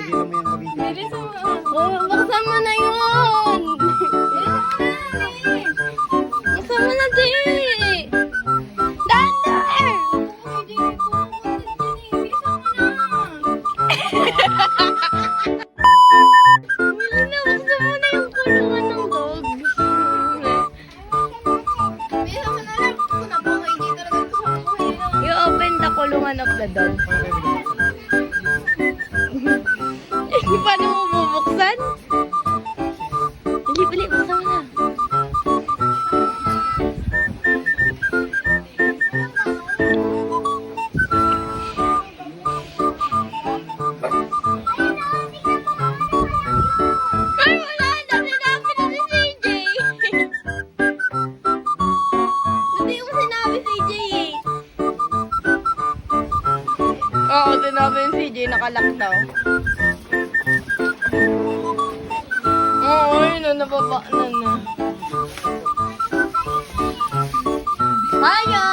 Bilis mo. Buksan mo na yun. Buksan mo na, di. Dada! Wala na, buksan mo na yung kulungan ng dog. I-open the kulungan of the dog. Paano mo bubuksan? Bili, buksan mo na. Ay, wala na. Sinabi na si CJ. Hindi mo sinabi CJ eh. Oo, sinabi yung CJ. Nakalak daw. Oo, yun na. Nababa na na. Hiya!